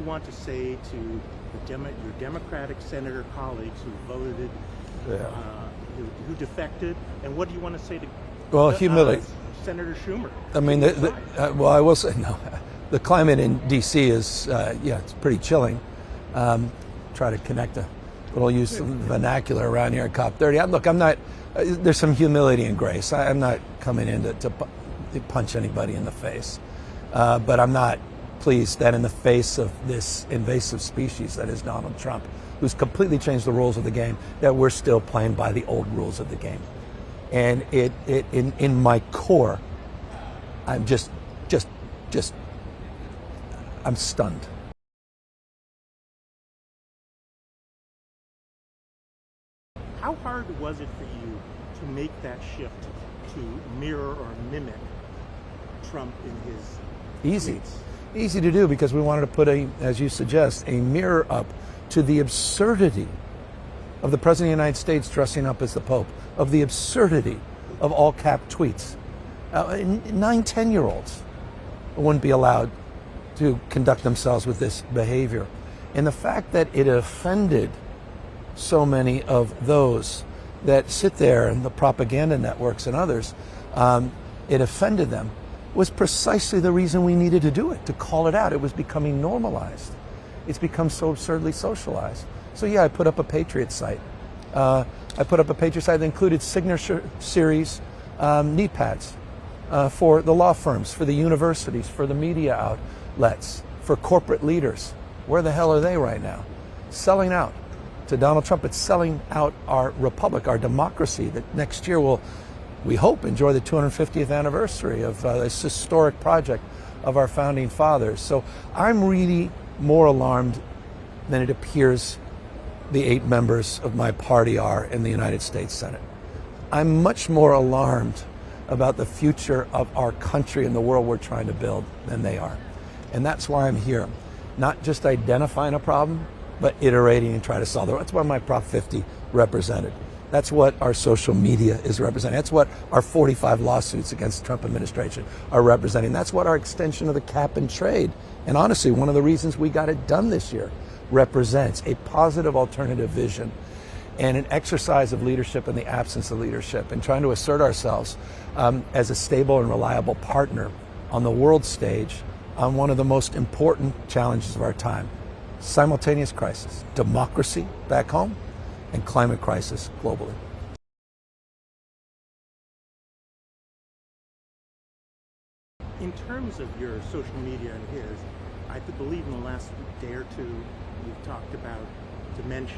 want to say to your Democratic senator colleagues who voted, who defected, and what do you want to say to humility. Senator Schumer? I mean, well, I will say, no, the climate in D.C. is, it's pretty chilling. Try to connect a little use of vernacular around here at COP30. Look, I'm not, there's some humility and grace. I'm not coming in to punch anybody in the face. But I'm not pleased that in the face of this invasive species that is Donald Trump, who's completely changed the rules of the game, that we're still playing by the old rules of the game. And in my core, I'm I'm stunned. How hard was it for you to make that shift to mirror or mimic Trump in his tweets? Easy to do, because we wanted to put as you suggest, a mirror up to the absurdity of the President of the United States dressing up as the Pope, of the absurdity of all-cap tweets. 9-10-year-olds wouldn't be allowed to conduct themselves with this behavior. And the fact that it offended so many of those that sit there and the propaganda networks and others, it offended them, was precisely the reason we needed to do it, to call it out. It was becoming normalized. It's become so absurdly socialized. So yeah, I put up a Patriot site. I put up a Patriot site that included signature series knee pads for the law firms, for the universities, for the media outlets, for corporate leaders. Where the hell are they right now? Selling out to Donald Trump. It's selling out our republic, our democracy, that next year will, we hope, enjoy the 250th anniversary of this historic project of our founding fathers. So I'm really more alarmed than it appears the 8 members of my party are in the United States Senate. I'm much more alarmed about the future of our country and the world we're trying to build than they are. And that's why I'm here, not just identifying a problem, but iterating and trying to solve it. That's what my Prop 50 represented. That's what our social media is representing. That's what our 45 lawsuits against the Trump administration are representing. That's what our extension of the cap and trade, and honestly, one of the reasons we got it done this year, represents a positive alternative vision and an exercise of leadership in the absence of leadership, and trying to assert ourselves as a stable and reliable partner on the world stage on one of the most important challenges of our time. Simultaneous crisis, democracy back home, and climate crisis globally. In terms of your social media and his, I believe in the last day or two you've talked about dementia.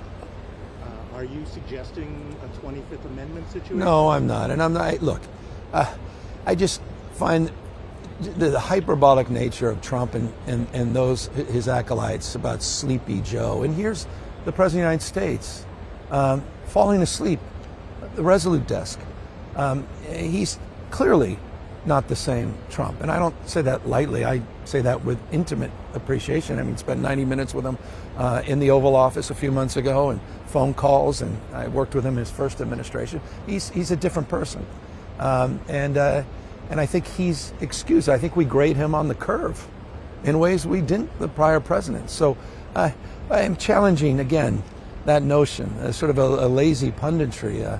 Are you suggesting a 25th Amendment situation? No, I'm not. And I'm not. Look, I just find the hyperbolic nature of Trump and those his acolytes about Sleepy Joe. And here's the President of the United States falling asleep at the Resolute desk. He's clearly not the same Trump. And I don't say that lightly. I say that with intimate appreciation. I mean, spent 90 minutes with him in the Oval Office a few months ago, and phone calls, and I worked with him in his first administration. He's a different person. And I think he's excused. I think we grade him on the curve in ways we didn't the prior president. So I am challenging, again, that notion, sort of a lazy punditry,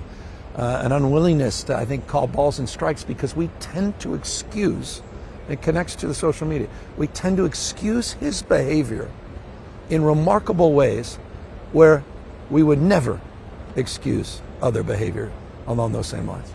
an unwillingness to, I think, call balls and strikes, because we tend to excuse, it connects to the social media, we tend to excuse his behavior in remarkable ways where we would never excuse other behavior along those same lines.